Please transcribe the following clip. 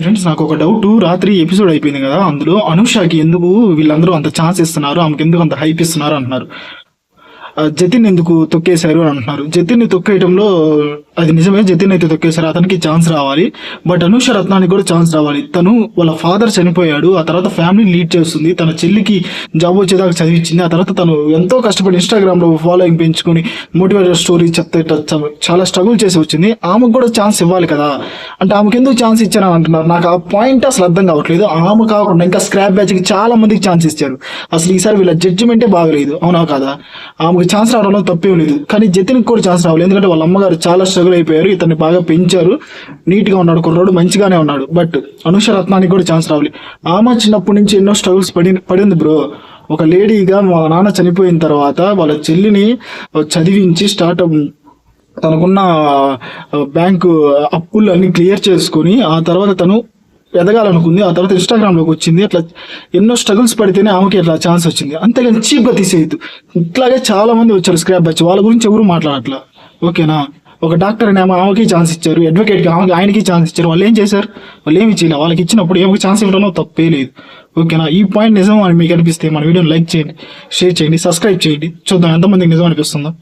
Friends నాకు ఒక doubt. రాత్రి ఎపిసోడ్ అయిపోయింది కదా, అందులో అనుషాకి ఎందుకు వీళ్ళందరూ అంత ఛాన్స్ ఇస్తున్నారు, ఆమెకి ఎందుకు అంత హైప్ ఇస్తున్నారు అంటున్నారు. జతిన్ ఎందుకు తొక్కేశారు అని అంటున్నారు. జతిన్ తొక్కేయటంలో అది నిజమే, జతిన్ అయితే తొక్కేశారు, అతనికి ఛాన్స్ రావాలి. బట్ అనూష రత్నానికి కూడా ఛాన్స్ రావాలి. తను వాళ్ళ ఫాదర్ చనిపోయాడు, ఆ తర్వాత ఫ్యామిలీ లీడ్ చేస్తుంది, తన చెల్లికి జాబ్ వచ్చేదాకా చదివించింది, ఆ తర్వాత తను ఎంతో కష్టపడి ఇన్స్టాగ్రామ్లో ఫాలోయింగ్ పెంచుకొని మోటివేటెడ్ స్టోరీ చెప్తే చాలా స్ట్రగుల్ చేసి వచ్చింది. ఆమెకు కూడా ఛాన్స్ ఇవ్వాలి కదా, అంటే ఆమెకు ఎందుకు ఛాన్స్ ఇచ్చారని అంటున్నారు. నాకు ఆ పాయింట్ అసలు అర్థం కావట్లేదు. ఆమె కాకుండా ఇంకా స్క్రాప్ బ్యాచ్కి చాలా మందికి ఛాన్స్ ఇచ్చారు. అసలు ఈసారి వీళ్ళ జడ్జిమెంటే బాగలేదు, అవునా కాదా? ఆమెకు ఛాన్స్ రావడంలో తప్పేం లేదు, కానీ జతిన్కి కూడా ఛాన్స్ రావాలి. ఎందుకంటే వాళ్ళ అమ్మగారు చాలా స్ట్రగుల్ అయిపోయారు, ఇతన్ని బాగా పెంచారు, నీట్గా ఉన్నాడు, కుర్రోడు మంచిగానే ఉన్నాడు. బట్ అనూష రత్నానికి కూడా ఛాన్స్ రావాలి. ఆమె చిన్నప్పటి నుంచి ఎన్నో స్ట్రగుల్స్ పడింది బ్రో. ఒక లేడీగా వాళ్ళ నాన్న చనిపోయిన తర్వాత వాళ్ళ చెల్లిని చదివించి తనకున్న బ్యాంకు అప్పులు అన్ని క్లియర్ చేసుకొని ఆ తర్వాత తను ఎదగాలనుకుంది. ఆ తర్వాత ఇన్స్టాగ్రామ్లోకి వచ్చింది. అట్లా ఎన్నో స్ట్రగుల్స్ పడితేనే ఆమెకి అట్లా ఛాన్స్ వచ్చింది. అంతేగాని చీప్గా తీసేయద్దు. ఇట్లాగే చాలా మంది వచ్చారు స్క్రాప్ బ్యాచ్, వాళ్ళ గురించి ఎవరు మాట్లాడట్లా, ఓకేనా? ఒక డాక్టర్ అని ఆమెకి ఛాన్స్ ఇచ్చారు, అడ్వకేట్కి ఆయనకి ఛాన్స్ ఇచ్చారు. వాళ్ళు ఏం చేశారు? వాళ్ళు ఏమి ఇచ్చేయాలి. వాళ్ళకి ఇచ్చినప్పుడు ఏమైనా ఛాన్స్ ఇవ్వడంలో తప్పే లేదు, ఓకేనా? ఈ పాయింట్ నిజం అని మీకు అనిపిస్తే మన వీడియోని లైక్ చేయండి, షేర్ చేయండి, సబ్స్క్రైబ్ చేయండి. చూద్దాం ఎంతమందికి నిజం అనిపిస్తుందో.